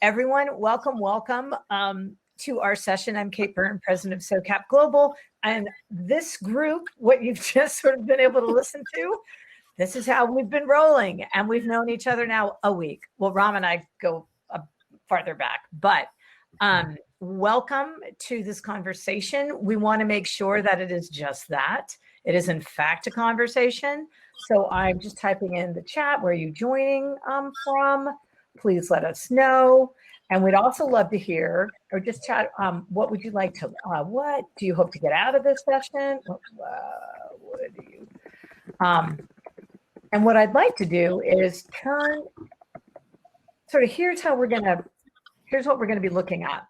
Everyone, welcome to our session. I'm Kate Byrne, president of SOCAP Global. And this group, what you've just sort of been able to listen to, this is how we've been rolling. And we've known each other now a week. Well, Ram and I go farther back, but welcome to this conversation. We want to make sure that it is just that. It is in fact a conversation. So I'm just typing in the chat, where are you joining from? Please let us know. And we'd also love to hear, or just chat, what would you like to, what do you hope to get out of this session? What do you, and what I'd like to do is turn, sort of here's what we're gonna be looking at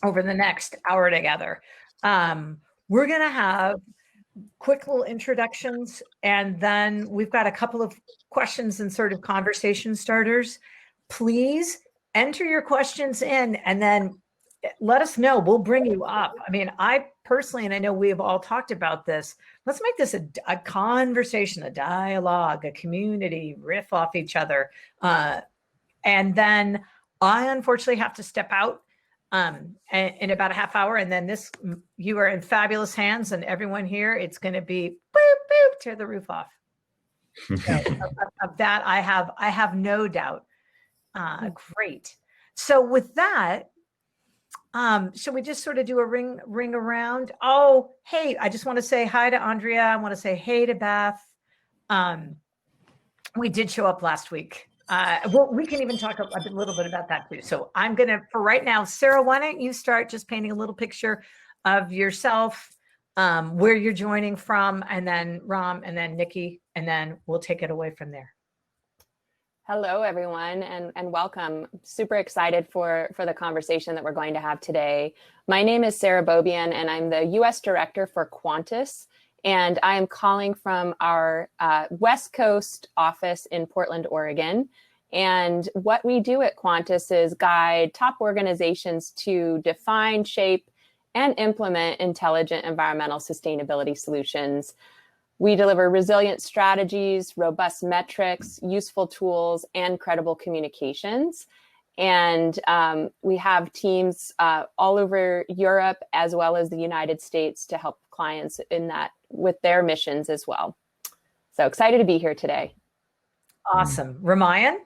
over the next hour together. We're gonna have quick little introductions, and then we've got a couple of questions and sort of conversation starters. Please enter your questions in and then let us know. We'll bring you up. I mean, I personally, and I know we have all talked about this, let's make this a conversation, a dialogue, a community, riff off each other. And then I unfortunately have to step out in about a half hour. And then you are in fabulous hands, and everyone here, it's going to be boop, boop, tear the roof off. So of that, I have no doubt. Great. So with that, shall we just sort of do a ring around? Oh, hey, I just want to say hi to Andrea. I want to say hey to Beth. We did show up last week. Well, we can even talk a little bit about that too. So I'm going to, for right now, Sarah, why don't you start just painting a little picture of yourself, where you're joining from, and then Ram, and then Niki, and then we'll take it away from there. Hello, everyone, and welcome. Super excited for the conversation that we're going to have today. My name is Sarah Beaubien, and I'm the U.S. Director for Quantis, and I am calling from our West Coast office in Portland, Oregon. And what we do at Quantis is guide top organizations to define, shape, and implement intelligent environmental sustainability solutions. We deliver resilient strategies, robust metrics, useful tools, and credible communications. And we have teams all over Europe as well as the United States to help clients in that with their missions as well. So excited to be here today. Awesome. Ramayan?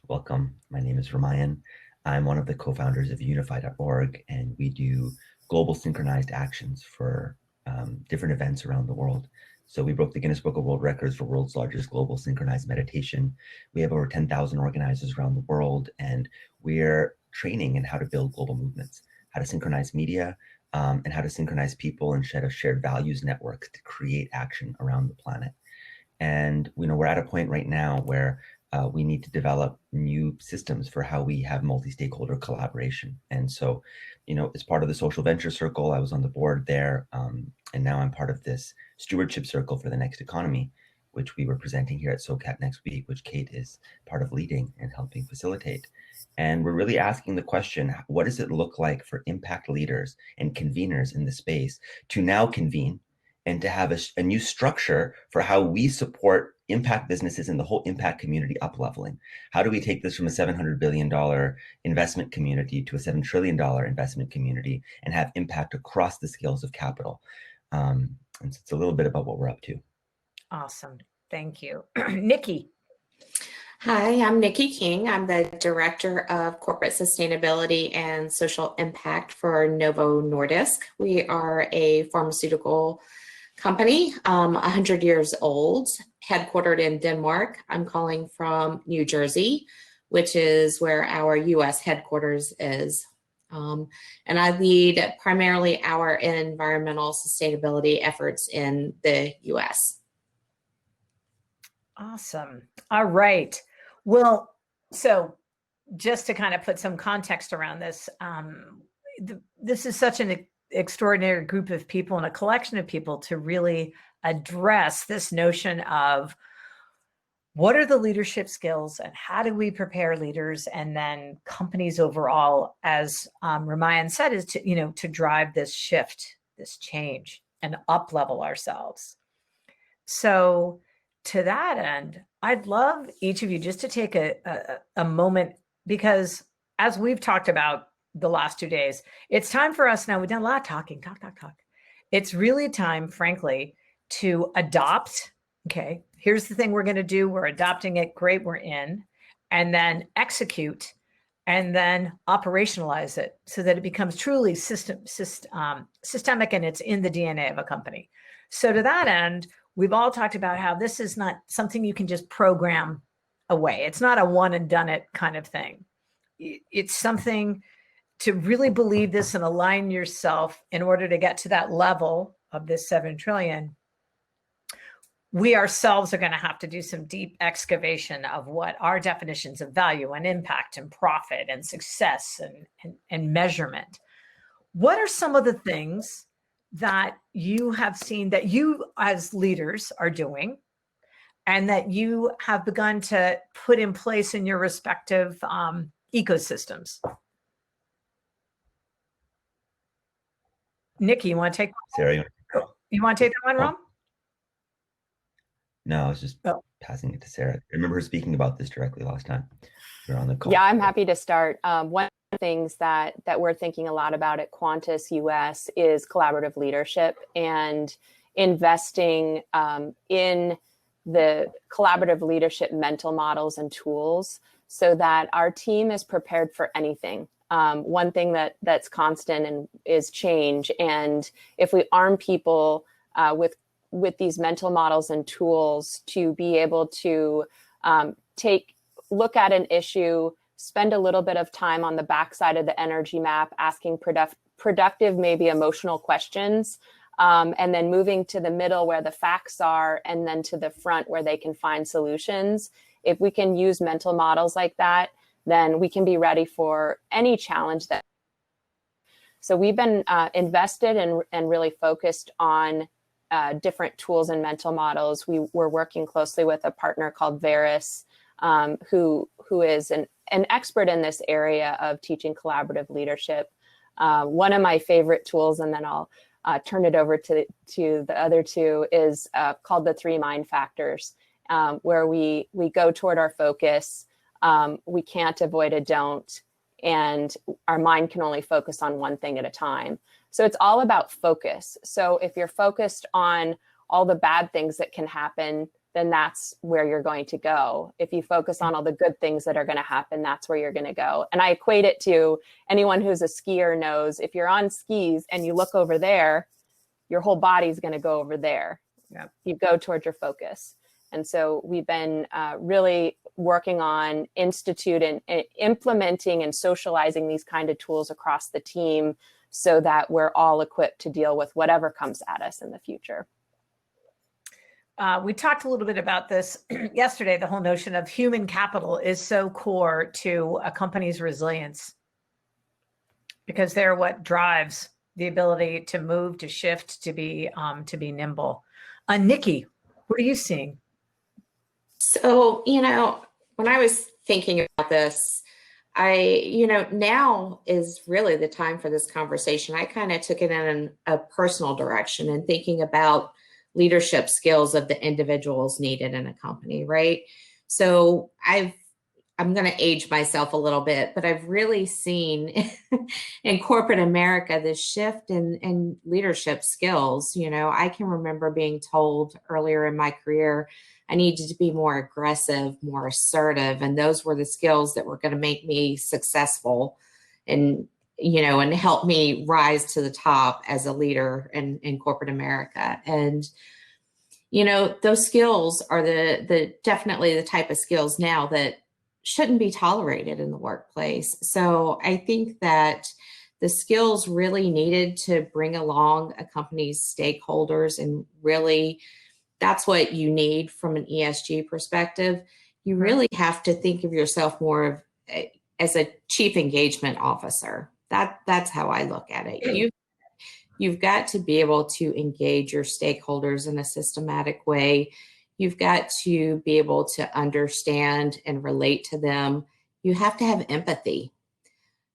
Welcome. My name is Ramayan. I'm one of the co-founders of Unify.org, and we do global synchronized actions for different events around the world. So we broke the Guinness Book of World Records for world's largest global synchronized meditation. We have over 10,000 organizers around the world, and we're training in how to build global movements, how to synchronize media, and how to synchronize people and shed a shared values network to create action around the planet. And we're at a point right now where we need to develop new systems for how we have multi-stakeholder collaboration. And so, as part of the Social Venture Circle, I was on the board there, and now I'm part of this Stewardship Circle for the Next Economy, which we were presenting here at SOCAP next week, which Kate is part of leading and helping facilitate. And we're really asking the question, what does it look like for impact leaders and conveners in the space to now convene and to have a new structure for how we support impact businesses and the whole impact community up-leveling? How do we take this from a $700 billion investment community to a $7 trillion investment community and have impact across the scales of capital? And so it's a little bit about what we're up to. Awesome. Thank you. Niki. Hi, I'm Niki King. I'm the Director of Corporate Sustainability and Social Impact for NovoNordisk. We are a pharmaceutical company, 100 years old, headquartered in Denmark. I'm calling from New Jersey, which is where our U.S. headquarters is. And I lead primarily our environmental sustainability efforts in the U.S. Awesome. All right. Well, so just to kind of put some context around this, this is such an extraordinary group of people and a collection of people to really address this notion of what are the leadership skills and how do we prepare leaders and then companies overall, as Ramayan said, is to, to drive this shift, this change, and up-level ourselves. So to that end, I'd love each of you just to take a moment because as we've talked about the last 2 days, it's time for us now. We've done a lot of talking, talk. It's really time, frankly, to adopt. Okay, here's the thing we're going to do. We're adopting it. Great, we're in. And then execute and then operationalize it so that it becomes truly systemic and it's in the DNA of a company. So to that end, we've all talked about how this is not something you can just program away. It's not a one and done it kind of thing. It's something to really believe this and align yourself in order to get to that level of this 7 trillion. We ourselves are going to have to do some deep excavation of what our definitions of value and impact and profit and success and measurement. What are some of the things that you have seen that you as leaders are doing and that you have begun to put in place in your respective ecosystems? Niki, you want to take Sarah, you want to take that one, Rom? No, I was just passing it to Sarah. I remember her speaking about this directly last time we were on the call. Yeah, I'm happy to start. One of the things that we're thinking a lot about at Quantis US is collaborative leadership and investing in the collaborative leadership mental models and tools so that our team is prepared for anything. One thing that's constant and is change. And if we arm people with these mental models and tools to be able to look at an issue, spend a little bit of time on the backside of the energy map, asking productive, maybe emotional questions, and then moving to the middle where the facts are, and then to the front where they can find solutions. If we can use mental models like that, then we can be ready for any challenge that. So we've been invested and really focused on different tools and mental models. We're working closely with a partner called Veris, who is an expert in this area of teaching collaborative leadership. One of my favorite tools, and then I'll turn it over to the other two, is called the 3 mind factors, where we go toward our focus. We can't avoid a don't, and our mind can only focus on one thing at a time. So it's all about focus. So if you're focused on all the bad things that can happen, then that's where you're going to go. If you focus on all the good things that are going to happen, that's where you're going to go. And I equate it to anyone who's a skier knows if you're on skis and you look over there, your whole body's going to go over there. Yeah. You go towards your focus. And so we've been really working on instituting and implementing and socializing these kind of tools across the team so that we're all equipped to deal with whatever comes at us in the future. We talked a little bit about this yesterday. The whole notion of human capital is so core to a company's resilience because they're what drives the ability to move, to shift, to be nimble. Niki, what are you seeing? So, when I was thinking about this, now is really the time for this conversation. I kind of took it in a personal direction and thinking about leadership skills of the individuals needed in a company, right? So I'm going to age myself a little bit, but I've really seen in corporate America this shift in leadership skills. I can remember being told earlier in my career I needed to be more aggressive, more assertive, and those were the skills that were going to make me successful and help me rise to the top as a leader in corporate America. And those skills are the definitely the type of skills now that shouldn't be tolerated in the workplace. So I think that the skills really needed to bring along a company's stakeholders, and really that's what you need from an ESG perspective. You really have to think of yourself more of as a chief engagement officer. That's how I look at it. You've got to be able to engage your stakeholders in a systematic way. You've got to be able to understand and relate to them. You have to have empathy.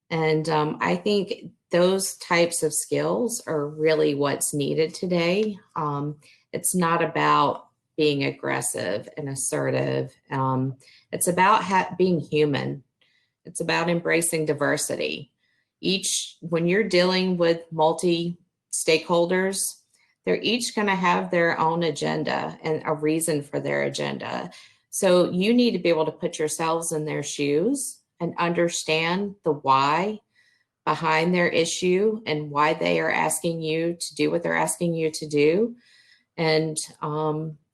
And I think those types of skills are really what's needed today. It's not about being aggressive and assertive. It's about being human. It's about embracing diversity. When you're dealing with multi-stakeholders, they're each going to have their own agenda and a reason for their agenda. So you need to be able to put yourselves in their shoes and understand the why behind their issue and why they are asking you to do what they're asking you to do. And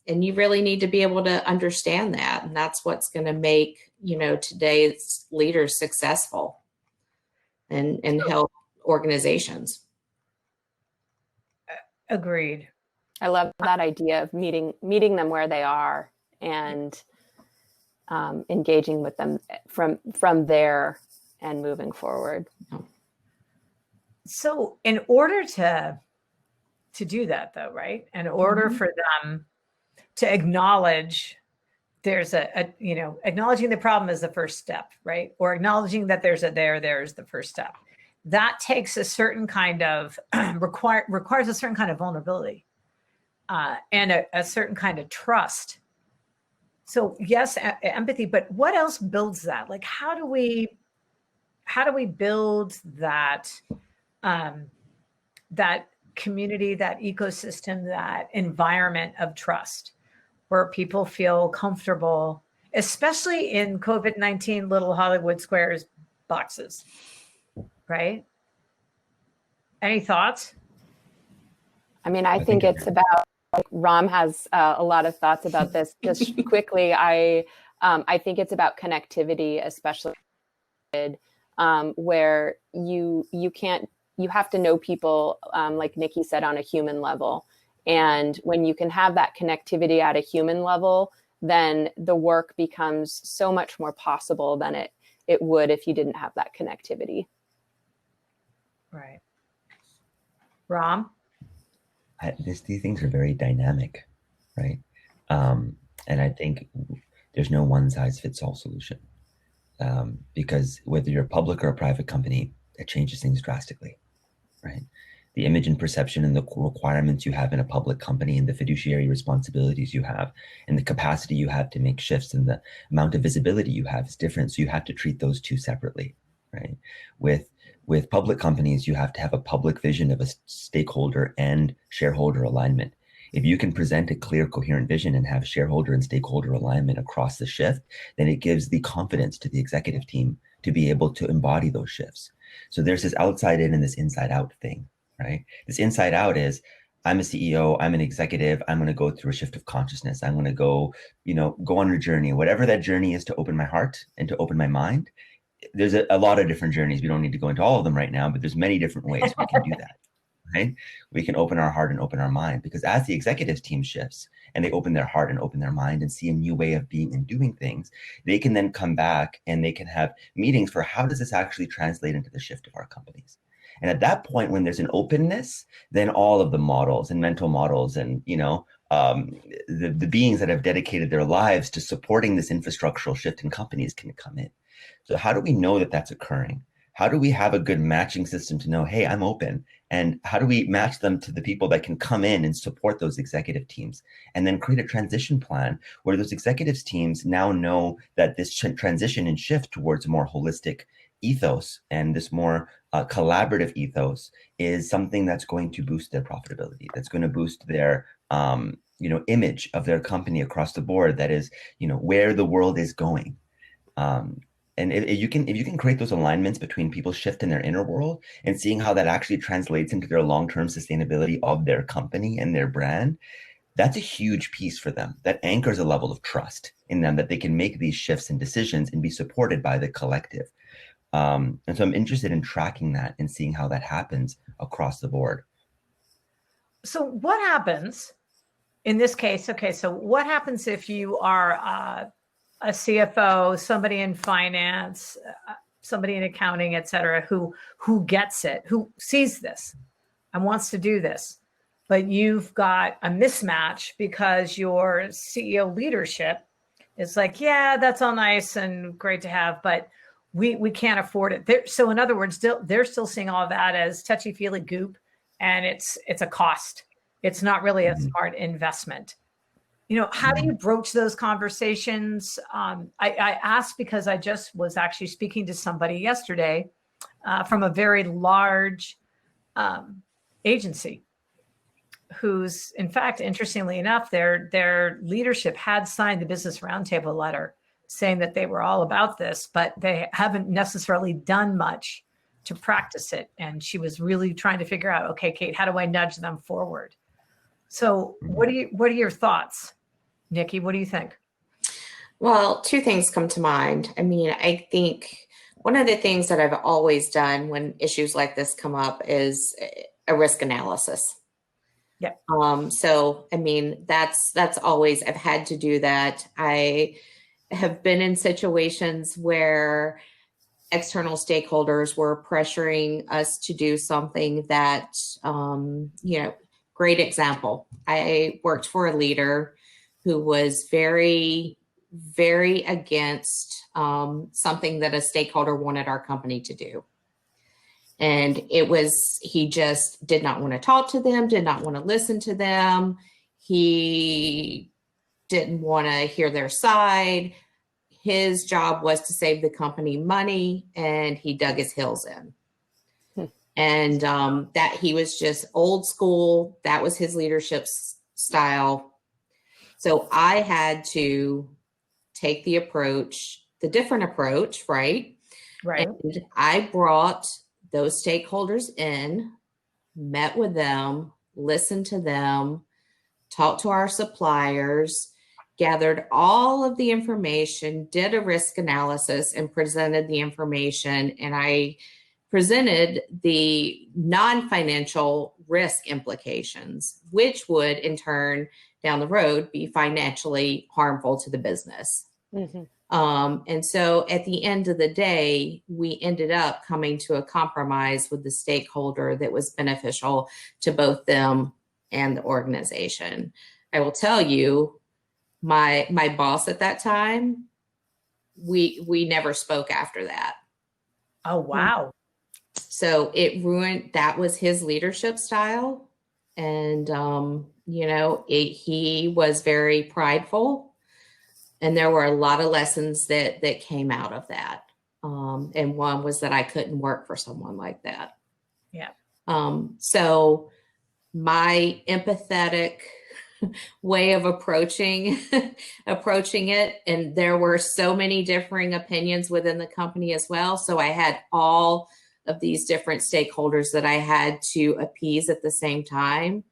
you really need to be able to understand that. And that's what's going to make, today's leaders successful and help organizations. Agreed. I love that idea of meeting them where they are and engaging with them from there and moving forward. So in order to do that, though, right? In order for them to acknowledge there's acknowledging the problem is the first step, right? Or acknowledging that there's there is the first step. That takes a certain kind of requires a certain kind of vulnerability and a certain kind of trust. So yes, empathy, but what else builds that? Like, how do we build that that community, that ecosystem, that environment of trust where people feel comfortable, especially in COVID-19 little Hollywood Squares boxes, right? Any thoughts? I mean, I think it's about, Ram has a lot of thoughts about this. Just quickly, I think it's about connectivity, especially where you have to know people, like Niki said, on a human level. And when you can have that connectivity at a human level, then the work becomes so much more possible than it would if you didn't have that connectivity. Right. Ram? These things are very dynamic, right? And I think there's no one size fits all solution because whether you're a public or a private company, it changes things drastically, right? The image and perception and the requirements you have in a public company and the fiduciary responsibilities you have and the capacity you have to make shifts and the amount of visibility you have is different. So you have to treat those two separately, right? With public companies, you have to have a public vision of a stakeholder and shareholder alignment. If you can present a clear, coherent vision and have shareholder and stakeholder alignment across the shift, then it gives the confidence to the executive team to be able to embody those shifts. So there's this outside in and this inside out thing, right? This inside out is, I'm a CEO, I'm an executive, I'm going to go through a shift of consciousness. I'm going to go on a journey, whatever that journey is, to open my heart and to open my mind. There's a lot of different journeys. We don't need to go into all of them right now, but there's many different ways we can do that, right? We can open our heart and open our mind, because as the executive team shifts and they open their heart and open their mind and see a new way of being and doing things, they can then come back and they can have meetings for how does this actually translate into the shift of our companies. And at that point, when there's an openness, then all of the models and mental models and, the beings that have dedicated their lives to supporting this infrastructural shift in companies can come in. So how do we know that that's occurring? How do we have a good matching system to know, hey, I'm open? And how do we match them to the people that can come in and support those executive teams? And then create a transition plan where those executives teams now know that this transition and shift towards a more holistic ethos and this more collaborative ethos is something that's going to boost their profitability, that's going to boost their image of their company across the board, that is, where the world is going. And if you can create those alignments between people's shift in their inner world and seeing how that actually translates into their long-term sustainability of their company and their brand, that's a huge piece for them. That anchors a level of trust in them that they can make these shifts and decisions and be supported by the collective. And so I'm interested in tracking that and seeing how that happens across the board. So what happens in this case? Okay, so what happens if you are a CFO, somebody in finance, somebody in accounting, et cetera, who gets it, who sees this and wants to do this, but you've got a mismatch because your CEO leadership is like, yeah, that's all nice and great to have, but we can't afford it. So in other words, they're still seeing all of that as touchy-feely goop, and it's a cost. It's not really a smart investment. how do you broach those conversations? I asked because I just was actually speaking to somebody yesterday from a very large agency who's, in fact, interestingly enough, their leadership had signed the Business Roundtable letter saying that they were all about this, but they haven't necessarily done much to practice it. And she was really trying to figure out, okay, Kate, how do I nudge them forward? So what are your thoughts, Niki? What do you think? Well, two things come to mind. I mean, I think one of the things that I've always done when issues like this come up is a risk analysis. Yeah. So, I mean, that's always, I've had to do that. I have been in situations where external stakeholders were pressuring us to do something that, great example. I worked for a leader who was very, very against something that a stakeholder wanted our company to do. And he just did not want to talk to them, did not want to listen to them. He didn't want to hear their side. His job was to save the company money, and he dug his heels in. And that he was just old school. That was his leadership style. So I had to take the different approach, right? Right. And I brought those stakeholders in, met with them, listened to them, talked to our suppliers, gathered all of the information, did a risk analysis, and presented the information. And I presented the non-financial risk implications, which would in turn down the road be financially harmful to the business. Mm-hmm. And so at the end of the day, we ended up coming to a compromise with the stakeholder that was beneficial to both them and the organization. I will tell you, my boss at that time, we never spoke after that. Oh, wow. So it ruined, that was his leadership style. And, he was very prideful. And there were a lot of lessons that came out of that. And one was that I couldn't work for someone like that. Yeah. So my empathetic way of approaching it, and there were so many differing opinions within the company as well. So I had all of these different stakeholders that I had to appease at the same time.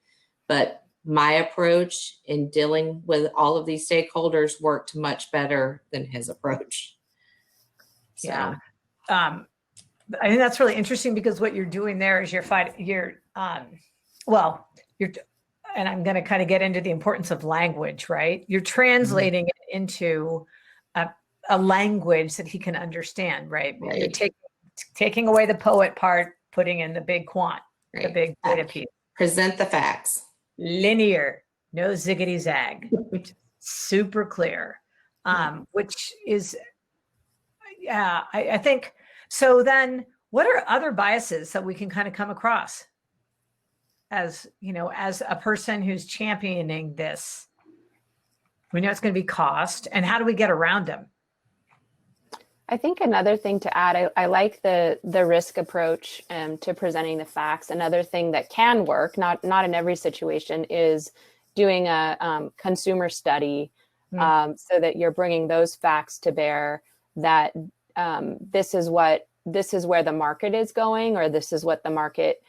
But my approach in dealing with all of these stakeholders worked much better than his approach. So. Yeah. I think that's really interesting because what you're doing there is and I'm going to kind of get into the importance of language, right? You're translating it into a language that he can understand, right? Right. You're taking away the poet part, putting in the big quant, right. the big data piece. Present the facts. Linear, no ziggity zag, super clear, which is, I think, so then what are other biases that we can kind of come across as a person who's championing this? We know it's going to be cost, and how do we get around them? I think another thing to add, I like the risk approach to presenting the facts. Another thing that can work, not in every situation, is doing a consumer study so that you're bringing those facts to bear, that this is where the market is going, or this is what the market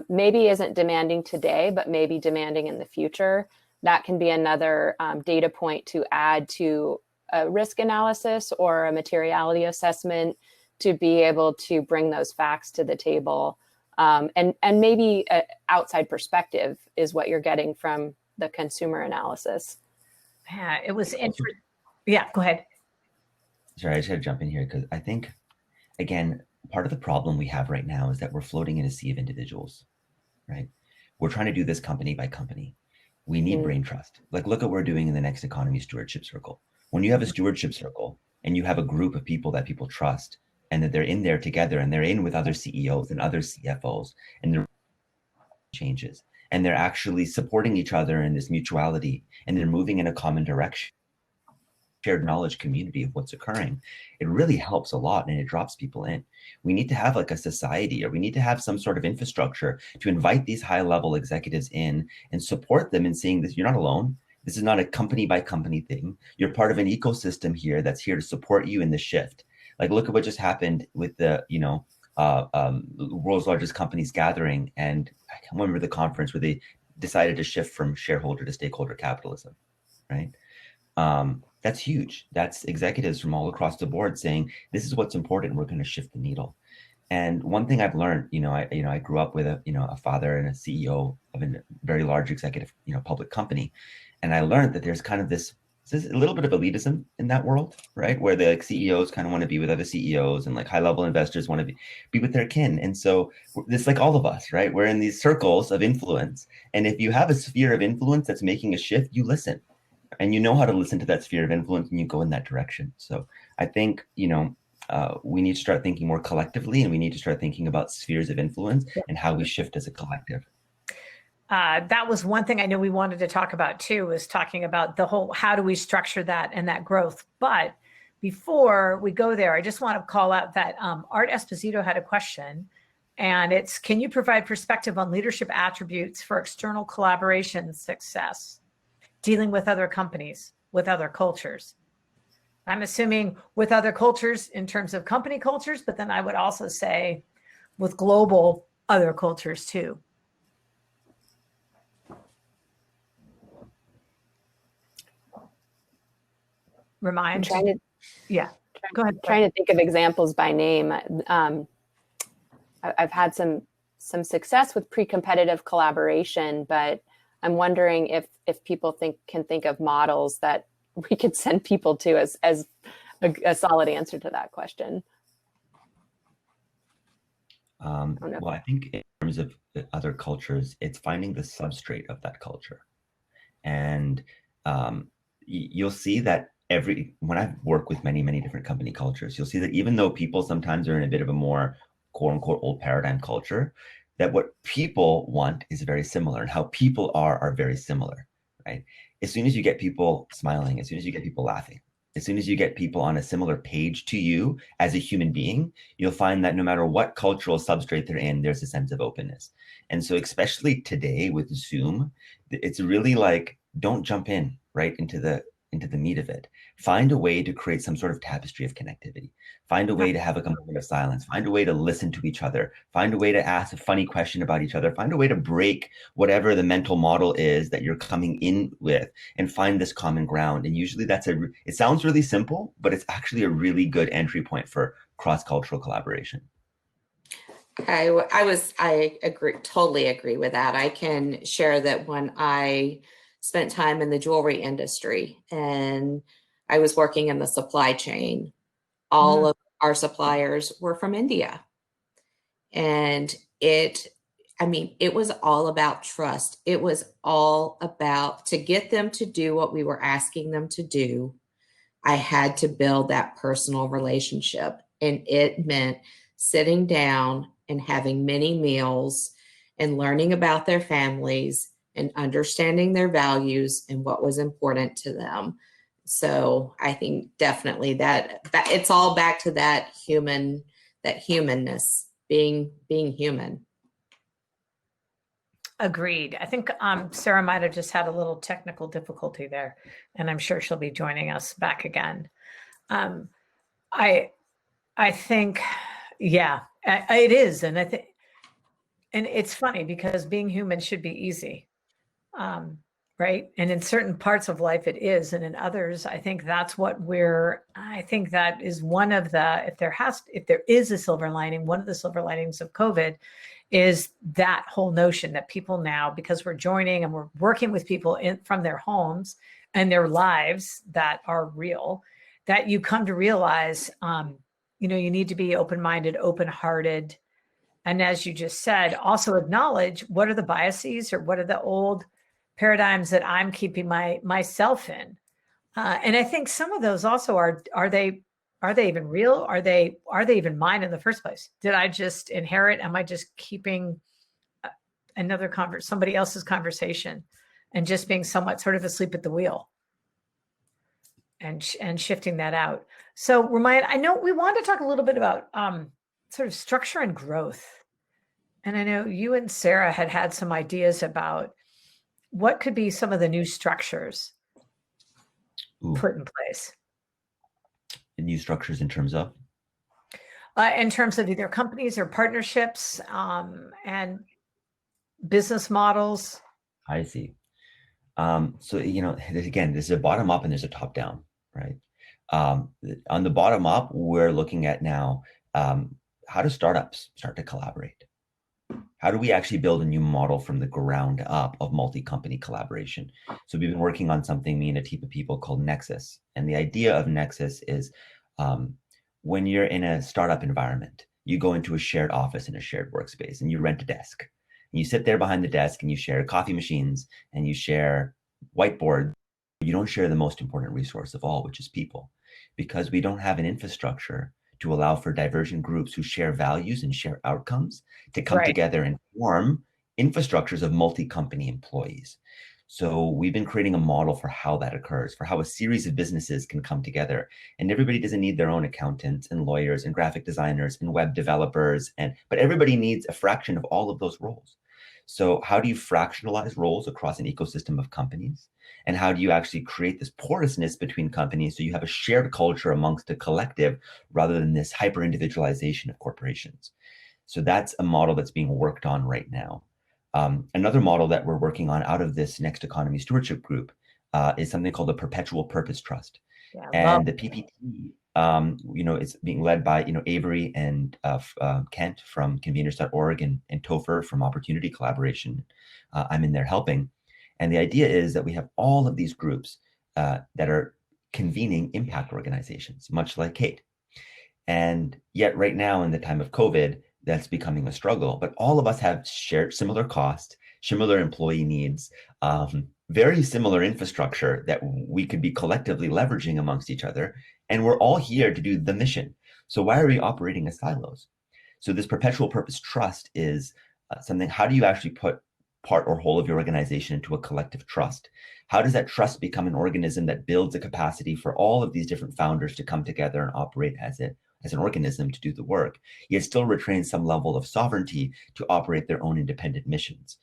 maybe isn't demanding today, but maybe demanding in the future. That can be another data point to add to a risk analysis or a materiality assessment, to be able to bring those facts to the table. And maybe an outside perspective is what you're getting from the consumer analysis. Yeah, it was interesting. Yeah, go ahead. Sorry, I just had to jump in here because I think, again, part of the problem we have right now is that we're floating in a sea of individuals, right? We're trying to do this company by company. We need brain trust. Like, look at what we're doing in the Next Economy Stewardship Circle. When you have a stewardship circle and you have a group of people that people trust, and that they're in there together, and they're in with other CEOs and other CFOs, and there are changes, and they're actually supporting each other in this mutuality, and they're moving in a common direction, shared knowledge community of what's occurring, it really helps a lot and it drops people in. We need to have like a society, or we need to have some sort of infrastructure to invite these high level executives in and support them in seeing this. You're not alone. This is not a company by company thing. You're part of an ecosystem here that's here to support you in the shift. Like, look at what just happened with the, world's largest companies gathering. And I can't remember the conference where they decided to shift from shareholder to stakeholder capitalism, right? That's huge. That's executives from all across the board saying, this is what's important. We're going to shift the needle. And one thing I've learned, I grew up with a father and a CEO of a very large executive, public company. And I learned that there's kind of this a little bit of elitism in that world, right? Where the CEOs kind of want to be with other CEOs, and like high level investors want to be with their kin. And so it's like all of us, right? We're in these circles of influence. And if you have a sphere of influence that's making a shift, you listen. And you know how to listen to that sphere of influence, and you go in that direction. So I think, we need to start thinking more collectively, and we need to start thinking about spheres of influence and how we shift as a collective. That was one thing I know we wanted to talk about too, was talking about the whole, how do we structure that and that growth. But before we go there, I just want to call out that Art Esposito had a question, and it's, can you provide perspective on leadership attributes for external collaboration success, dealing with other companies, with other cultures? I'm assuming with other cultures in terms of company cultures, but then I would also say with global other cultures too. Go ahead. Trying to think of examples by name. I've had some success with pre-competitive collaboration, but I'm wondering if people can think of models that we could send people to as a solid answer to that question. Well, I think in terms of other cultures, it's finding the substrate of that culture. And you'll see that when I work with many, many different company cultures, you'll see that even though people sometimes are in a bit of a more quote unquote old paradigm culture, that what people want is very similar, and how people are very similar, right? As soon as you get people smiling, as soon as you get people laughing, as soon as you get people on a similar page to you as a human being, you'll find that no matter what cultural substrate they're in, there's a sense of openness. And so especially today with Zoom, it's really like, don't jump in right into the meat of it. Find a way to create some sort of tapestry of connectivity. Find a way to have a moment of silence. Find a way to listen to each other. Find a way to ask a funny question about each other. Find a way to break whatever the mental model is that you're coming in with, and find this common ground. And usually it sounds really simple, but it's actually a really good entry point for cross-cultural collaboration. I totally agree with that. I can share that when I spent time in the jewelry industry and I was working in the supply chain, all of our suppliers were from India. And it was all about trust. It was all about, to get them to do what we were asking them to do, I had to build that personal relationship. And it meant sitting down and having many meals and learning about their families and understanding their values and what was important to them. So I think definitely that it's all back to that humanness, being human. Agreed. I think Sarah might have just had a little technical difficulty there, and I'm sure she'll be joining us back again. I think, yeah, it is, and it's funny because being human should be easy. Right. And in certain parts of life it is. And in others, I think that's I think that is one of the, if there is a silver lining, one of the silver linings of COVID is that whole notion that people now, because we're joining and we're working with people from their homes and their lives that are real, that you come to realize, you need to be open-minded, open-hearted. And as you just said, also acknowledge what are the biases or what are the old paradigms that I'm keeping myself in. And I think some of those also are they even real? Are they even mine in the first place? Did I just inherit? Am I just keeping somebody else's conversation and just being somewhat sort of asleep at the wheel and shifting that out. So I know we want to talk a little bit about sort of structure and growth. And I know you and Sarah had some ideas about what could be some of the new structures put in place. The new structures in terms of? In terms of either companies or partnerships and business models. I see. So, again, this is a bottom up and there's a top down, right? On the bottom up, we're looking at now, how do startups start to collaborate? How do we actually build a new model from the ground up of multi-company collaboration? So we've been working on something, me and a team of people, called Nexus. And the idea of Nexus is when you're in a startup environment, you go into a shared office in a shared workspace and you rent a desk. And you sit there behind the desk and you share coffee machines and you share whiteboards. You don't share the most important resource of all, which is people, because we don't have an infrastructure to allow for divergent groups who share values and share outcomes to come together and form infrastructures of multi-company employees. So we've been creating a model for how that occurs, for how a series of businesses can come together. And everybody doesn't need their own accountants and lawyers and graphic designers and web developers, but everybody needs a fraction of all of those roles. So how do you fractionalize roles across an ecosystem of companies? And how do you actually create this porousness between companies so you have a shared culture amongst a collective rather than this hyper-individualization of corporations? So that's a model that's being worked on right now. Another model that we're working on out of this Next Economy Stewardship Group is something called the Perpetual Purpose Trust. And the PPT, it's being led by, Avery and Kent from conveners.org and Topher from Opportunity Collaboration. I'm in there helping. And the idea is that we have all of these groups that are convening impact organizations, much like Kate. And yet right now in the time of COVID, that's becoming a struggle. But all of us have shared similar cost, similar employee needs, very similar infrastructure that we could be collectively leveraging amongst each other. And we're all here to do the mission. So why are we operating as silos? So this perpetual purpose trust is something, how do you actually put part or whole of your organization into a collective trust? How does that trust become an organism that builds a capacity for all of these different founders to come together and operate as an organism to do the work, yet still retain some level of sovereignty to operate their own independent missions?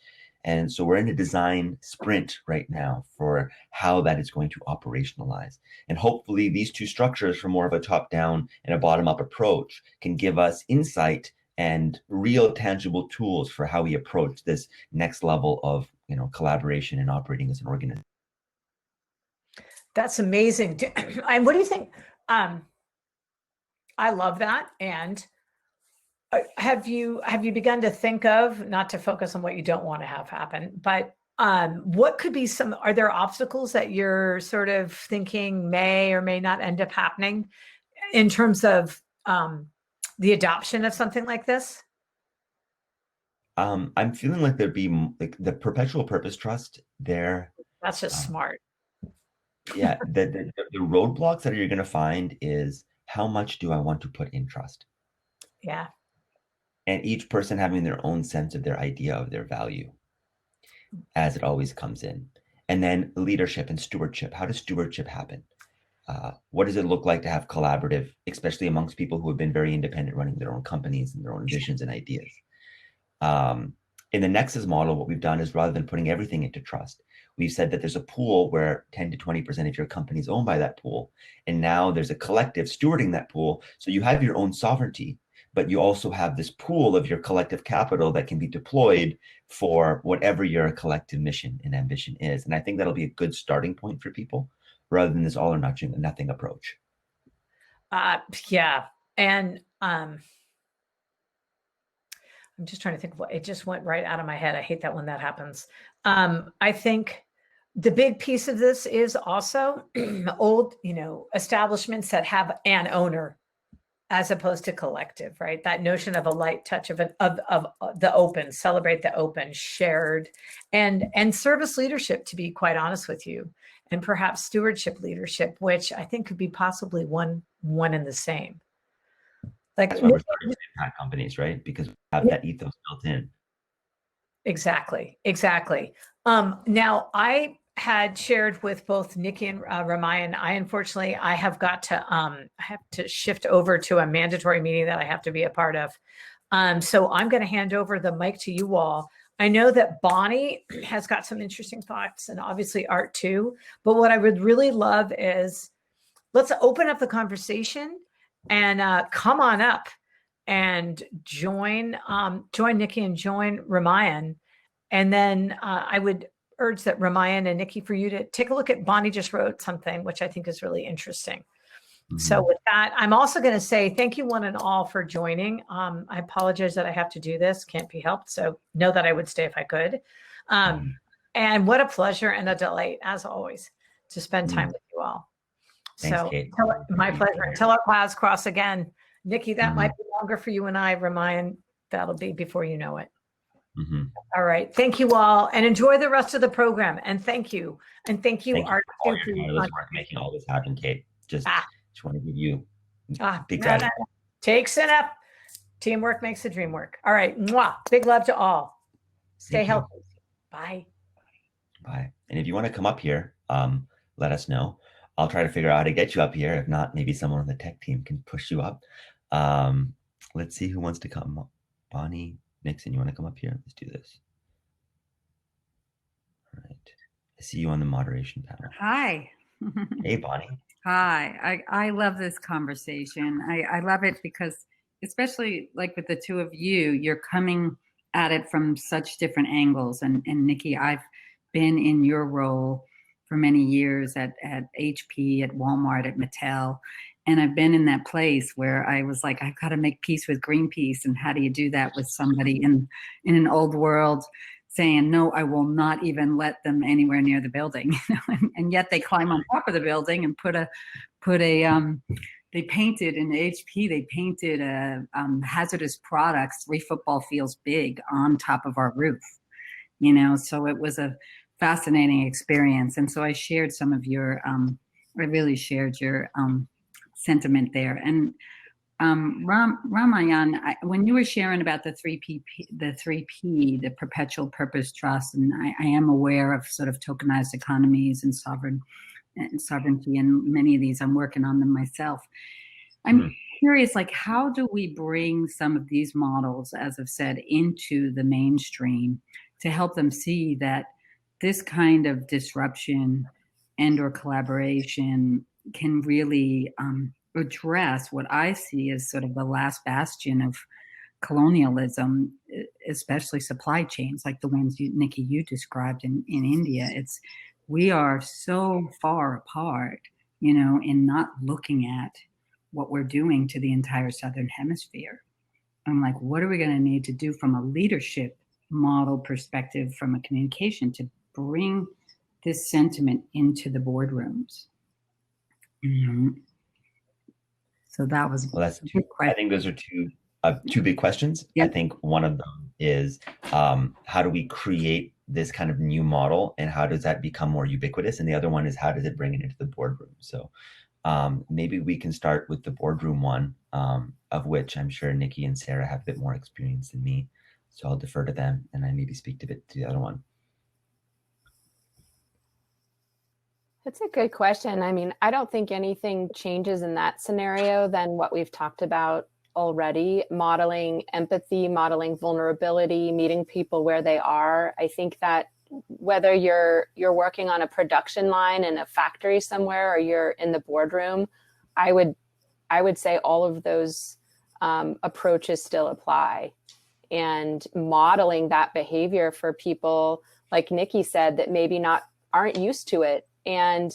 And so we're in a design sprint right now for how that is going to operationalize. And hopefully these two structures, from more of a top-down and a bottom-up approach, can give us insight and real tangible tools for how we approach this next level of collaboration and operating as an organism. That's amazing. And what do you think? I love that. And have you begun to think of, not to focus on what you don't want to have happen, but what could be are there obstacles that you're sort of thinking may or may not end up happening in terms of the adoption of something like this? I'm feeling like there'd be like the perpetual purpose trust there. That's just smart. Yeah, the roadblocks that you're going to find is, how much do I want to put in trust? Yeah. And each person having their own sense of their idea of their value, as it always comes in. And then leadership and stewardship. How does stewardship happen? What does it look like to have collaborative, especially amongst people who have been very independent, running their own companies and their own visions and ideas? In the Nexus model, what we've done is, rather than putting everything into trust, we've said that there's a pool where 10 to 20% of your company is owned by that pool. And now there's a collective stewarding that pool. So you have your own sovereignty, but you also have this pool of your collective capital that can be deployed for whatever your collective mission and ambition is. And I think that'll be a good starting point for people, rather than this all or nothing approach. Yeah. And I'm just trying to think of what, it just went right out of my head. I hate that when that happens. I think the big piece of this is also old, establishments that have an owner as opposed to collective, right? That notion of a light touch of the open, celebrate the open, shared, and service leadership, to be quite honest with you, and perhaps stewardship leadership, which I think could be possibly one and the same. Like, that's why we're starting with impact companies, right? Because we have that ethos built in. Exactly. Now I had shared with both Niki and Ramayan. Unfortunately I have got to I have to shift over to a mandatory meeting that I have to be a part of. So I'm going to hand over the mic to you all. I know that Bonnie has got some interesting thoughts and obviously Art too. But what I would really love is let's open up the conversation and come on up and join Niki and join Ramayan. And then I would urge that Ramayan and Niki for you to take a look at Bonnie just wrote something, which I think is really interesting. Mm-hmm. So with that, I'm also going to say thank you one and all for joining. I apologize that I have to do this. Can't be helped. So know that I would stay if I could. And what a pleasure and a delight, as always, to spend time with you all. Thanks, so Kate. My pleasure. Until our paths cross again. Niki, that might be longer for you and I. Ramayan, that'll be before you know it. All right. Thank you all and enjoy the rest of the program. And thank you. And thank you, Art. All your tireless work making all this happen, Kate. Just want to give you big gratitude. Takes it up. Teamwork makes the dream work. All right. Mwah. Big love to all. Stay healthy. Bye. Bye. And if you want to come up here, let us know. I'll try to figure out how to get you up here. If not, maybe someone on the tech team can push you up. Let's see who wants to come up. Bonnie, Nixon, you want to come up here? Let's do this. All right. I see you on the moderation panel. Hi. Hey, Bonnie. Hi. I love this conversation. I love it because, especially like with the two of you, you're coming at it from such different angles. And Niki, I've been in your role for many years at HP, at Walmart, at Mattel. And I've been in that place where I was like, I've got to make peace with Greenpeace. And how do you do that with somebody in an old world saying, no, I will not even let them anywhere near the building. And yet they climb on top of the building and they painted in HP, they painted hazardous products, 3 football fields big on top of our roof, so it was a fascinating experience. And so I shared some of your, I really shared your sentiment there. And Ramayan, when you were sharing about the 3P, the perpetual purpose trust, and I am aware of sort of tokenized economies and sovereignty, and many of these, I'm working on them myself. I'm curious, like, how do we bring some of these models, as I've said, into the mainstream to help them see that this kind of disruption and or collaboration can really address what I see as sort of the last bastion of colonialism, especially supply chains like the ones Niki, you described in India. We are so far apart, in not looking at what we're doing to the entire Southern Hemisphere. I'm like, what are we going to need to do from a leadership model perspective, from a communication, to bring this sentiment into the boardrooms? So that was I think those are two big questions. Yep. I think one of them is how do we create this kind of new model, and how does that become more ubiquitous? And the other one is how does it bring it into the boardroom? So maybe we can start with the boardroom one, of which I'm sure Niki and Sarah have a bit more experience than me. So I'll defer to them, and I maybe speak to the other one. That's a good question. I mean, I don't think anything changes in that scenario than what we've talked about already. Modeling empathy, modeling vulnerability, meeting people where they are. I think that whether you're working on a production line in a factory somewhere or you're in the boardroom, I would say all of those approaches still apply. And modeling that behavior for people, like Niki said, that maybe aren't used to it and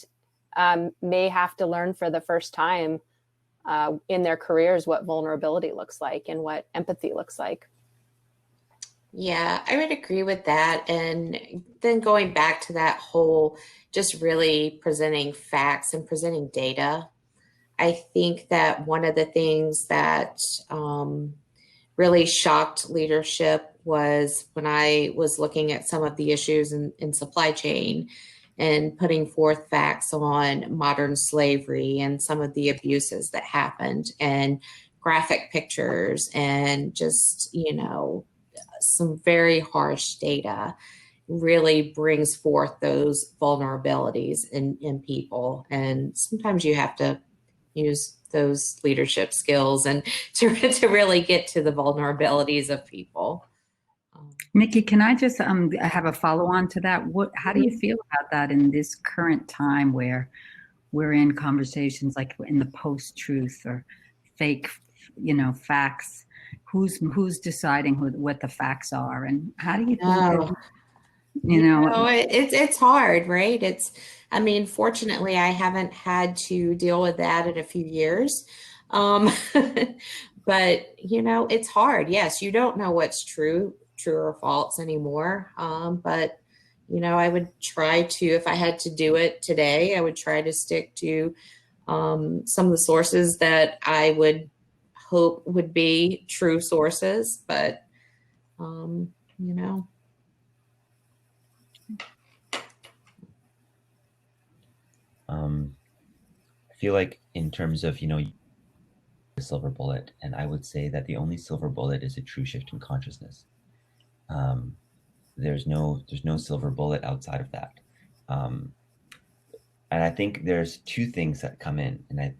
may have to learn for the first time in their careers what vulnerability looks like and what empathy looks like. Yeah, I would agree with that. And then going back to that whole just really presenting facts and presenting data, I think that one of the things that really shocked leadership was when I was looking at some of the issues in supply chain and putting forth facts on modern slavery and some of the abuses that happened, and graphic pictures and just, some very harsh data really brings forth those vulnerabilities in people. And sometimes you have to use those leadership skills and to really get to the vulnerabilities of people. Niki, can I just have a follow-on to that? How do you feel about that in this current time where we're in conversations like in the post-truth or fake, facts? Who's deciding what the facts are, and how do you think it's hard, right? Fortunately, I haven't had to deal with that in a few years. But it's hard. Yes, you don't know what's true or false anymore. But I would try to, if I had to do it today, I would try to stick to some of the sources that I would hope would be true sources. But I feel like in terms of, the silver bullet, and I would say that the only silver bullet is a true shift in consciousness. There's no silver bullet outside of that. And I think there's two things that come in, and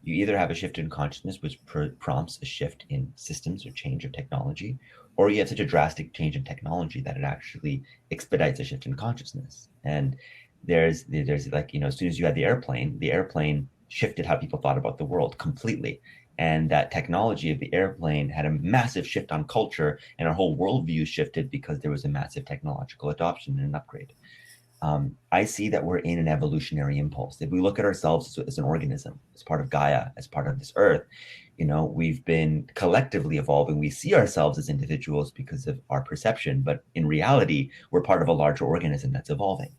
you either have a shift in consciousness, which prompts a shift in systems or change of technology, or you have such a drastic change in technology that it actually expedites a shift in consciousness. And there's like, as soon as you had the airplane shifted how people thought about the world completely. And that technology of the airplane had a massive shift on culture, and our whole worldview shifted because there was a massive technological adoption and an upgrade. I see that we're in an evolutionary impulse. If we look at ourselves as an organism, as part of Gaia, as part of this earth, we've been collectively evolving. We see ourselves as individuals because of our perception, but in reality, we're part of a larger organism that's evolving.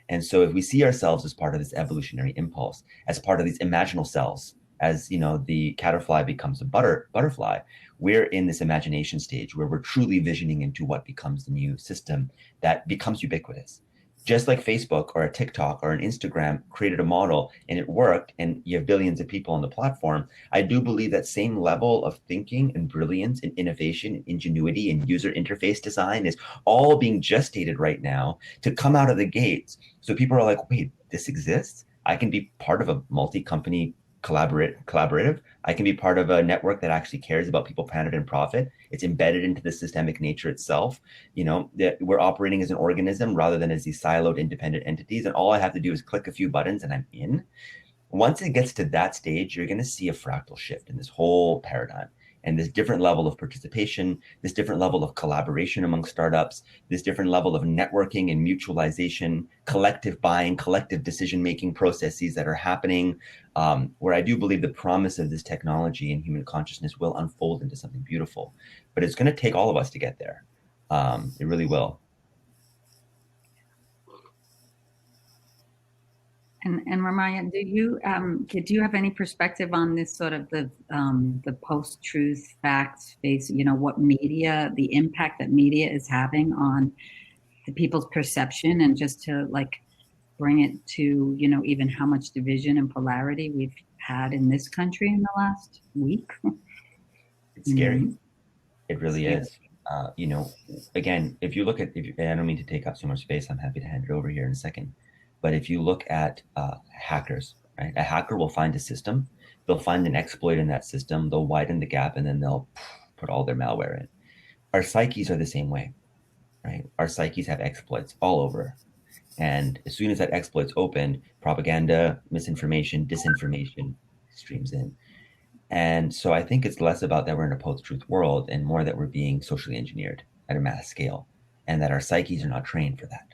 And so if we see ourselves as part of this evolutionary impulse, as part of these imaginal cells, as the caterpillar becomes a butterfly, we're in this imagination stage where we're truly visioning into what becomes the new system that becomes ubiquitous. Just like Facebook or a TikTok or an Instagram created a model and it worked, and you have billions of people on the platform, I do believe that same level of thinking and brilliance and innovation and ingenuity and user interface design is all being gestated right now to come out of the gates. So people are like, wait, this exists? I can be part of a multi-company collaborative. I can be part of a network that actually cares about people, planet, and profit. It's embedded into the systemic nature itself. That we're operating as an organism rather than as these siloed independent entities. And all I have to do is click a few buttons and I'm in. Once it gets to that stage, you're going to see a fractal shift in this whole paradigm. And this different level of participation, this different level of collaboration among startups, this different level of networking and mutualization, collective buying, collective decision-making processes that are happening, where I do believe the promise of this technology and human consciousness will unfold into something beautiful. But it's going to take all of us to get there. It really will. And Ramaya, do you have any perspective on this sort of the post-truth facts based, what media, the impact that media is having on the people's perception, and just to bring it to, even how much division and polarity we've had in this country in the last week? It's scary. It really is. Again, if you look at, and I don't mean to take up so much space, I'm happy to hand it over here in a second. But if you look at hackers, right? A hacker will find a system, they'll find an exploit in that system, they'll widen the gap, and then they'll put all their malware in. Our psyches are the same way, right? Our psyches have exploits all over. And as soon as that exploit's opened, propaganda, misinformation, disinformation streams in. And so I think it's less about that we're in a post-truth world and more that we're being socially engineered at a mass scale, and that our psyches are not trained for that.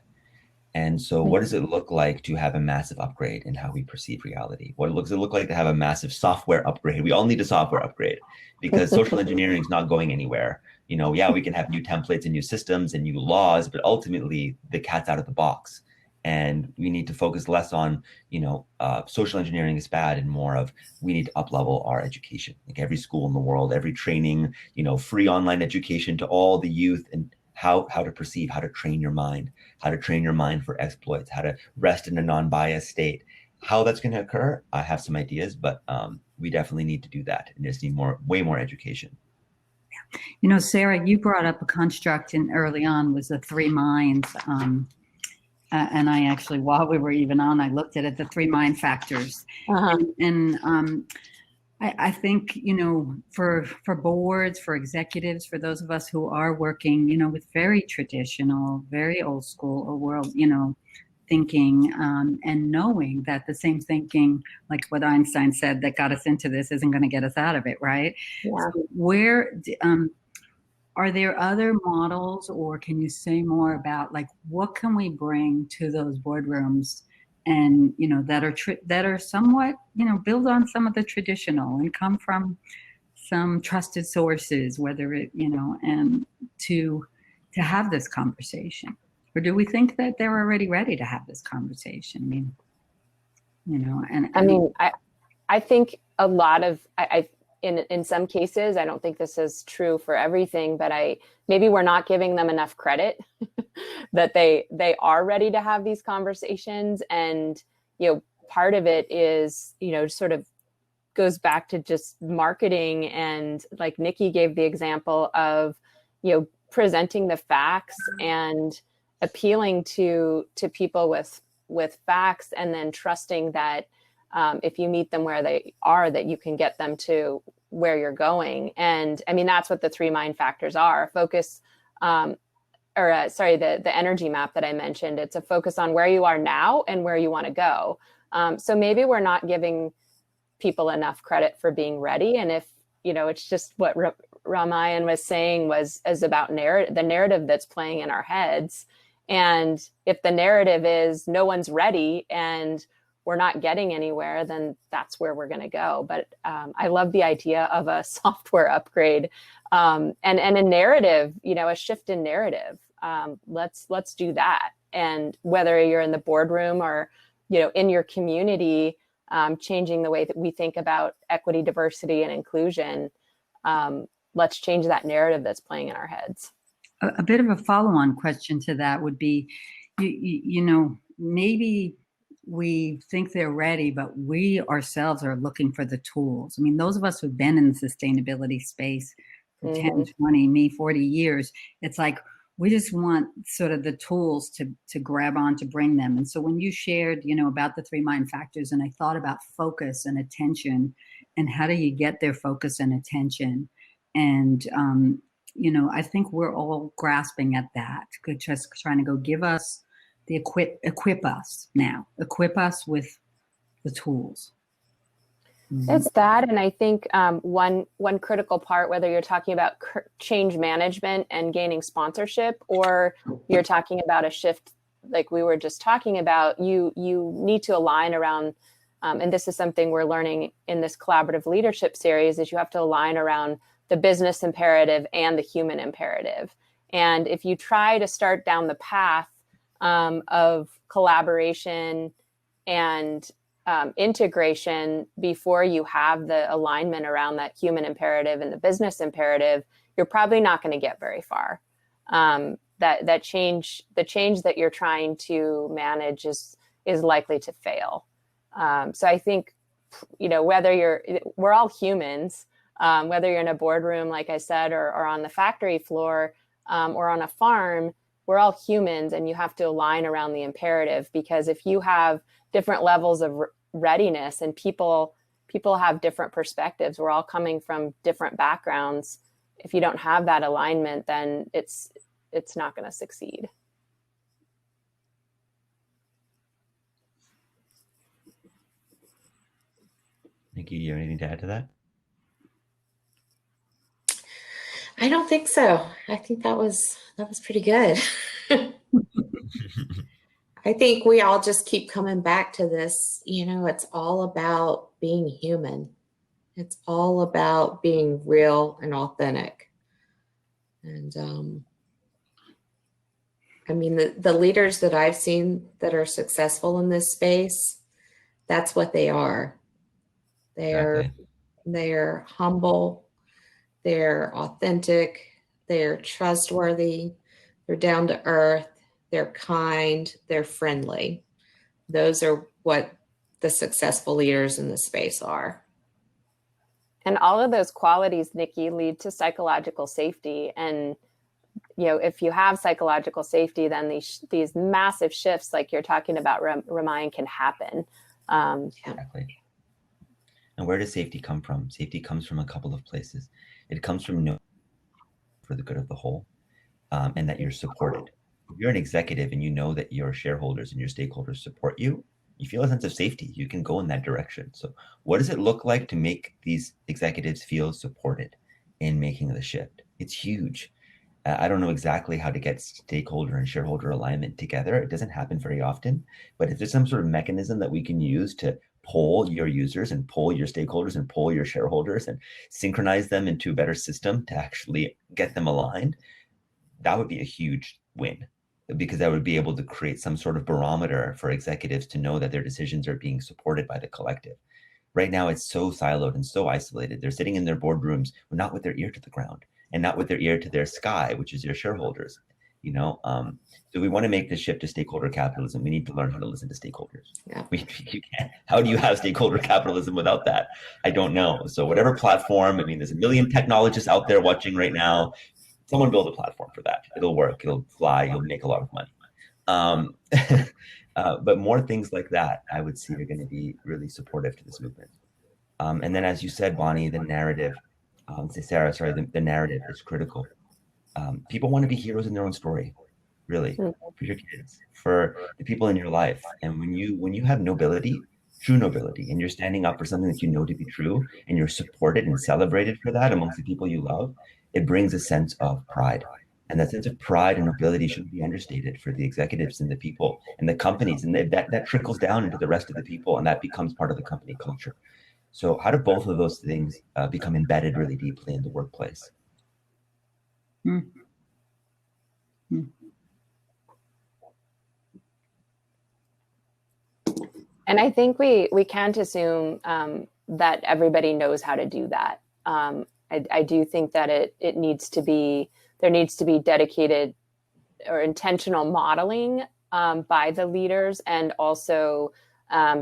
And so what does it look like to have a massive upgrade in how we perceive reality? What does it look like to have a massive software upgrade? We all need a software upgrade because social engineering is not going anywhere. We can have new templates and new systems and new laws, but ultimately the cat's out of the box. And we need to focus less on, social engineering is bad, and more of we need to up-level our education. Like every school in the world, every training, free online education to all the youth, and how to perceive, how to train your mind for exploits, how to rest in a non-biased state. How that's going to occur, I have some ideas, but we definitely need to do that, and just need way more education. You know, Sarah, you brought up a construct in early on was the three minds. And I actually, while we were even on, I looked at it, the three mind factors. I think, you know, for boards, for executives, for those of us who are working, you know, with very traditional, very old school or world, you know, thinking and knowing that the same thinking, like what Einstein said, that got us into this isn't going to get us out of it, right? Yeah. So where are there other models, or can you say more about like what can we bring to those boardrooms, and you know that are somewhat, you know, build on some of the traditional and come from some trusted sources, whether it, you know, and to have this conversation, or do we think that they're already ready to have this conversation? I mean, you know, I mean, I think a lot of in some cases, I don't think this is true for everything, but maybe we're not giving them enough credit that they are ready to have these conversations. And, you know, part of it is, you know, sort of goes back to just marketing. And like Niki gave the example of, you know, presenting the facts and appealing to people with facts, and then trusting that if you meet them where they are, that you can get them to where you're going. And I mean, that's what the three mind factors are. Focus, the energy map that I mentioned, it's a focus on where you are now and where you want to go. So maybe we're not giving people enough credit for being ready. And if, you know, it's just what Ramayan was saying is about the narrative that's playing in our heads. And if the narrative is no one's ready and we're not getting anywhere, then that's where we're going to go. But I love the idea of a software upgrade and a narrative, you know, a shift in narrative. Let's do that. And whether you're in the boardroom or, you know, in your community, changing the way that we think about equity, diversity, and inclusion, let's change that narrative that's playing in our heads. A bit of a follow-on question to that would be, you know, maybe we think they're ready, but we ourselves are looking for the tools. I mean, those of us who've been in the sustainability space for 10, 20, me 40 years, it's like, we just want sort of the tools to grab on, to bring them. And so when you shared, you know, about the three mind factors, and I thought about focus and attention, and how do you get their focus and attention? And, you know, I think we're all grasping at that, just trying to go give us the equip us with the tools. It's that. And I think one critical part, whether you're talking about change management and gaining sponsorship, or you're talking about a shift like we were just talking about, you need to align around, and this is something we're learning in this collaborative leadership series, is you have to align around the business imperative and the human imperative. And if you try to start down the path of collaboration and integration before you have the alignment around that human imperative and the business imperative, you're probably not going to get very far. The change that you're trying to manage is likely to fail. So I think, you know, we're all humans, whether you're in a boardroom, like I said, or on the factory floor, or on a farm, we're all humans, and you have to align around the imperative, because if you have different levels of readiness, and people have different perspectives, we're all coming from different backgrounds. If you don't have that alignment, then it's not going to succeed. Niki, do you have anything to add to that? I don't think so. I think that was pretty good. I think we all just keep coming back to this, you know, it's all about being human. It's all about being real and authentic. And I mean, the leaders that I've seen that are successful in this space, that's what they are. They're humble, they're authentic, they're trustworthy, they're down to earth, they're kind, they're friendly. Those are what the successful leaders in this space are. all of those qualities, Niki, lead to psychological safety. And if you have psychological safety, then these massive shifts, like you're talking about, Ramayan, can happen. Exactly. And where does safety come from? Safety comes from a couple of places. It comes from knowing for the good of the whole, and that you're supported. If you're an executive and you know that your shareholders and your stakeholders support you, you feel a sense of safety. You can go in that direction. So what does it look like to make these executives feel supported in making the shift? It's huge. I don't know exactly how to get stakeholder and shareholder alignment together. It doesn't happen very often, but if there's some sort of mechanism that we can use to pull your users and pull your stakeholders and pull your shareholders and synchronize them into a better system to actually get them aligned, that would be a huge win, because that would be able to create some sort of barometer for executives to know that their decisions are being supported by the collective. Right now, it's so siloed and so isolated. They're sitting in their boardrooms, not with their ear to the ground and not with their ear to their sky, which is their shareholders. So we want to make the shift to stakeholder capitalism. We need to learn how to listen to stakeholders. Yeah. You can't. How do you have stakeholder capitalism without that? I don't know. So whatever platform, there's a million technologists out there watching right now. Someone build a platform for that. It'll work. It'll fly. You'll make a lot of money. But more things like that, I would see, are going to be really supportive to this movement. And then, as you said, Bonnie, the narrative, the narrative is critical. People want to be heroes in their own story, really, for your kids, for the people in your life. And when you have nobility, true nobility, and you're standing up for something that you know to be true, and you're supported and celebrated for that amongst the people you love, it brings a sense of pride. And that sense of pride and nobility shouldn't be understated for the executives and the people and the companies. And that trickles down into the rest of the people, and that becomes part of the company culture. So how do both of those things become embedded really deeply in the workplace? And I think we can't assume that everybody knows how to do that. I do think that there needs to be dedicated or intentional modeling by the leaders, and also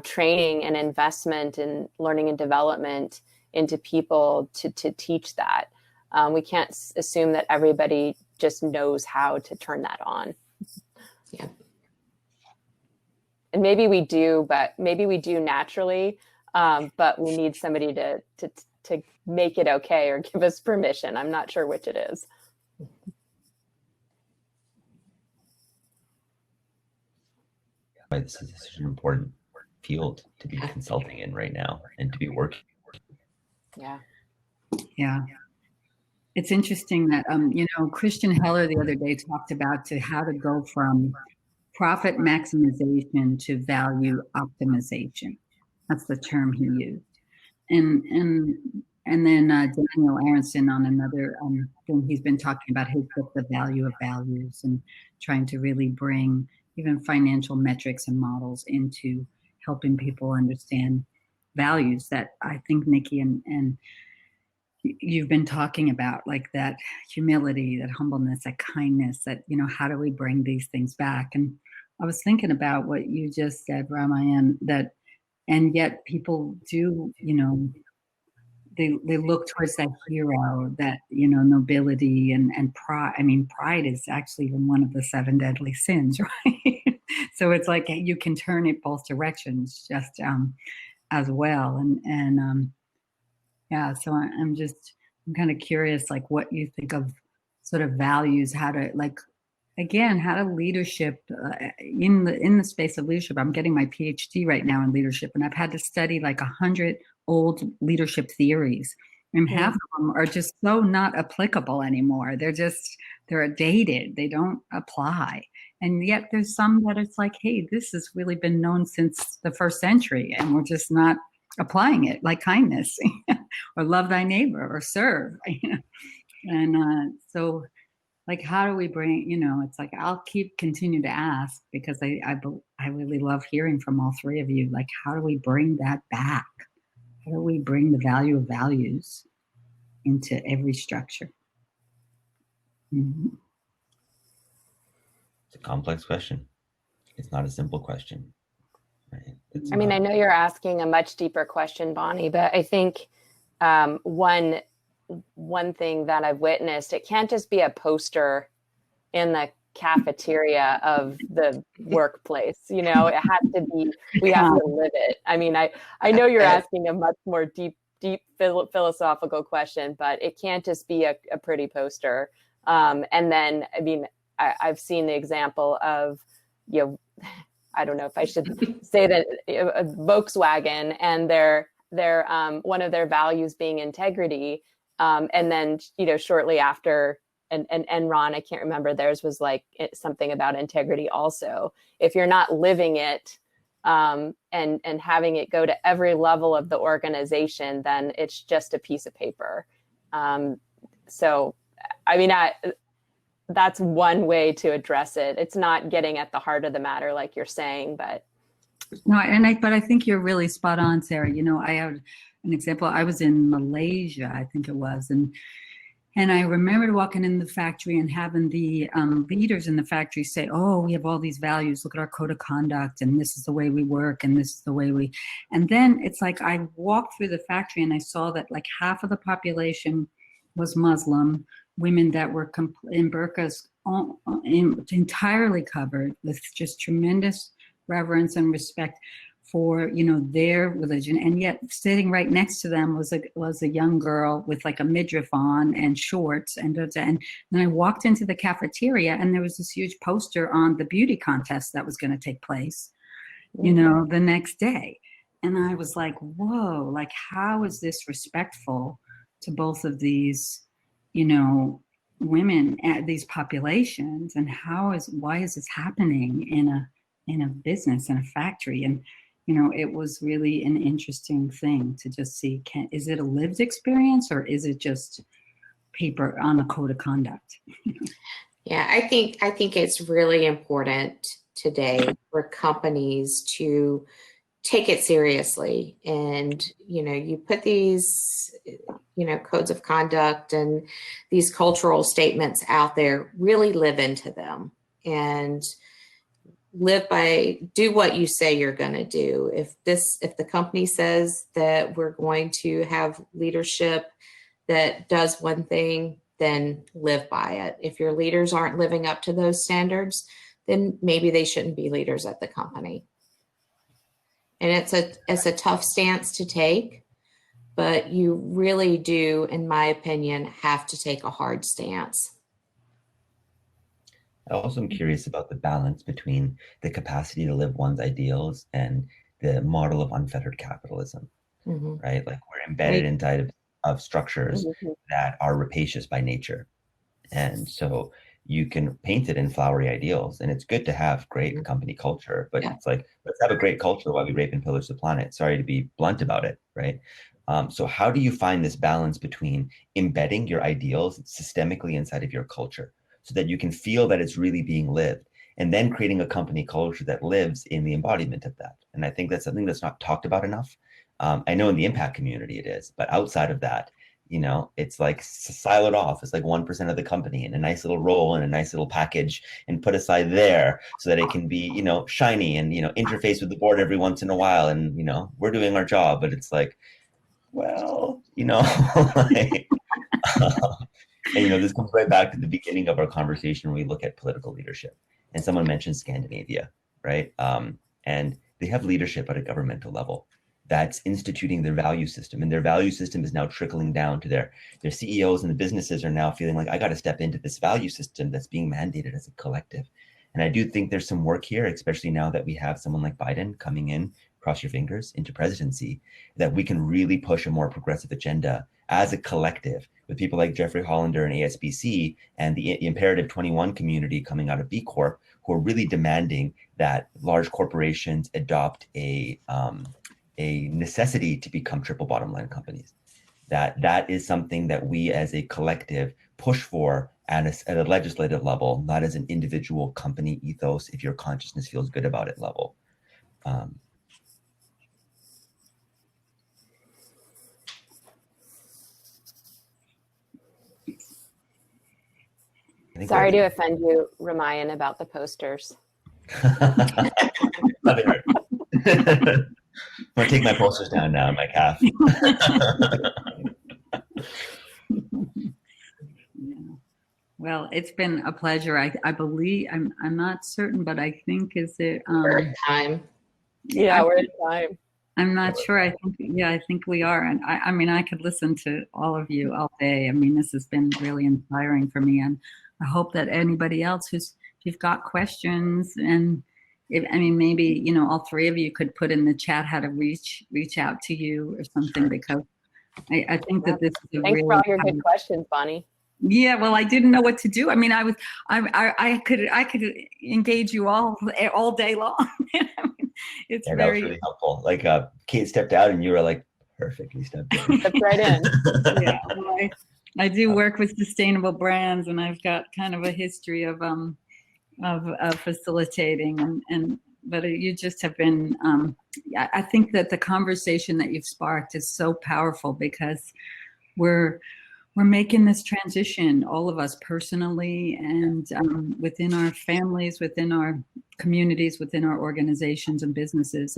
training and investment in learning and development into people to teach that. We can't assume that everybody just knows how to turn that on. Yeah. And maybe we do, but maybe we do naturally, but we need somebody to make it okay or give us permission. I'm not sure which it is. This is such an important field to be consulting in right now and to be working. Yeah. It's interesting that, Christian Heller the other day talked about how to go from profit maximization to value optimization. That's the term he used. And then Daniel Aronson on another thing, he's been talking about his book, The Value of Values, and trying to really bring even financial metrics and models into helping people understand values that I think Niki and you've been talking about, like that humility, that humbleness, that kindness, that, how do we bring these things back? And I was thinking about what you just said, Ramayan, and yet people do, they look towards that hero, that, nobility and pride. Pride is actually even one of the 7 deadly sins, right? So it's like you can turn it both directions just as well. So I'm kind of curious, like what you think of sort of values, how to leadership in the space of leadership. I'm getting my PhD right now in leadership, and I've had to study like 100 old leadership theories, and half of them are just so not applicable anymore. They're dated. They don't apply. And yet there's some that it's like, hey, this has really been known since the 1st century, and we're just not applying it, like kindness or love thy neighbor or serve. And so, like, how do we bring, it's like, I'll continue to ask, because I really love hearing from all 3 of you. Like, how do we bring that back? How do we bring the value of values into every structure? Mm-hmm. It's a complex question. It's not a simple question. Right? I know you're asking a much deeper question, Bonnie, but I think one thing that I've witnessed, it can't just be a poster in the cafeteria of the workplace. You know, it has to be, we have to live it. I mean, I know you're asking a much more deep philosophical question, but it can't just be a pretty poster. And then, I mean, I've seen the example of, you know, I don't know if I should say that, Volkswagen and their one of their values being integrity. And then, you know, shortly after, and Ron, I can't remember, theirs was like something about integrity also. If you're not living it, and having it go to every level of the organization, then it's just a piece of paper. So, I mean, that's one way to address it. It's not getting at the heart of the matter, like you're saying, but. No, but I think you're really spot on, Sarah. You know, I have an example. I was in Malaysia, I think it was, and I remembered walking in the factory and having the leaders in the factory say, oh, we have all these values. Look at our code of conduct, and this is the way we work, and this is the way we. And then it's like I walked through the factory and I saw that like half of the population was Muslim, women that were in burqas, entirely covered with just tremendous reverence and respect for, you know, their religion, and yet sitting right next to them was a young girl with like a midriff on and shorts, and then I walked into the cafeteria and there was this huge poster on the beauty contest that was going to take place, you know, the next day, and I was like, whoa, like how is this respectful to both of these, you know, women at these populations, and why is this happening in a business, in a factory? And you know, it was really an interesting thing to just see, is it a lived experience or is it just paper on a code of conduct? Yeah, I think it's really important today for companies to take it seriously. And, you know, you put these, you know, codes of conduct and these cultural statements out there, really live into them and do what you say you're going to do. If the company says that we're going to have leadership that does one thing, then live by it. If your leaders aren't living up to those standards, then maybe they shouldn't be leaders at the company. And it's a tough stance to take, but you really do, in my opinion, have to take a hard stance. I also am curious about the balance between the capacity to live one's ideals and the model of unfettered capitalism, right? Like we're embedded inside of structures that are rapacious by nature. And so you can paint it in flowery ideals, and it's good to have great company culture, but it's like, let's have a great culture while we rape and pillage the planet. Sorry to be blunt about it, right? So how do you find this balance between embedding your ideals systemically inside of your culture, so that you can feel that it's really being lived, and then creating a company culture that lives in the embodiment of that? And I think that's something that's not talked about enough. I know in the impact community it is, but outside of that, you know, it's like siloed off. It's like 1% of the company in a nice little roll and a nice little package, and put aside there so that it can be, you know, shiny and, you know, interface with the board every once in a while. And, you know, we're doing our job, but it's like, well, you know, like, and, you know, this comes right back to the beginning of our conversation when we look at political leadership. And someone mentioned Scandinavia, right? And they have leadership at a governmental level that's instituting their value system. And their value system is now trickling down to their CEOs, and the businesses are now feeling like, I got to step into this value system that's being mandated as a collective. And I do think there's some work here, especially now that we have someone like Biden coming in, cross your fingers, into presidency, that we can really push a more progressive agenda as a collective, with people like Jeffrey Hollander and ASBC and the Imperative 21 community coming out of B Corp, who are really demanding that large corporations adopt a necessity to become triple bottom line companies. That is something that we as a collective push for at a legislative level, not as an individual company ethos, if your consciousness feels good about it level. Sorry to offend you, Ramayan, about the posters. I'm gonna take my posters down now, my calf. Well, it's been a pleasure. I believe I'm not certain, but I think is it We're at time. Yeah, we're at time. I'm not sure. I think we are. And I mean, I could listen to all of you all day. I mean, this has been really inspiring for me. And I hope that anybody else if you've got questions and maybe, you know, all three of you could put in the chat how to reach out to you or something, because I think that this is a Thanks really for all your good questions, Bonnie. Yeah, well, I didn't know what to do. I mean, I could engage you all day long. I mean, it's that was really helpful. Like Kate stepped out, and you were like perfectly stepped in. Stepped right in. Yeah, well, I do work with sustainable brands, and I've got kind of a history of facilitating, but you just have been. I think that the conversation that you've sparked is so powerful, because we're making this transition, all of us personally and within our families, within our communities, within our organizations and businesses.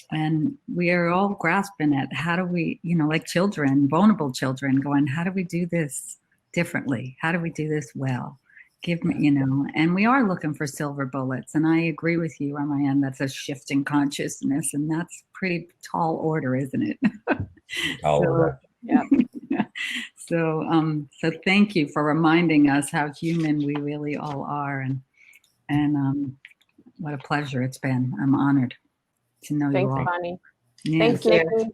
And we are all grasping at how do we, you know, like children, vulnerable children, going, how do we do this differently? How do we do this well? Give me, you know, and we are looking for silver bullets. And I agree with you on my end. That's a shift in consciousness. And that's pretty tall order, isn't it? Tall order. Yeah. So thank you for reminding us how human we really all are, and what a pleasure it's been. I'm honored to know you all. Thanks, Bonnie. Yeah. Thanks, Niki.